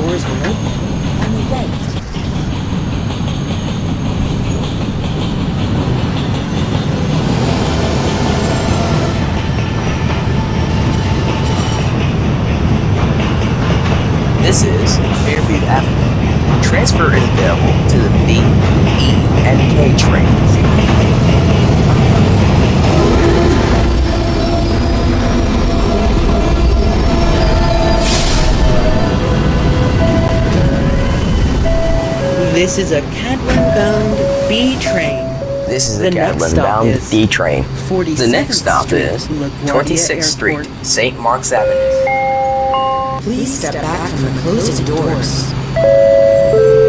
doors will open on the right. This is Fairview Avenue. Transfer is available to the B, E, and K trains. This is a Cadwin-bound B train. This is The the next stop Cadwin-bound is D train. 47th The next stop Street, is LaGuardia 26th Street, Airport. St. Mark's Avenue. Please step back from the closing doors.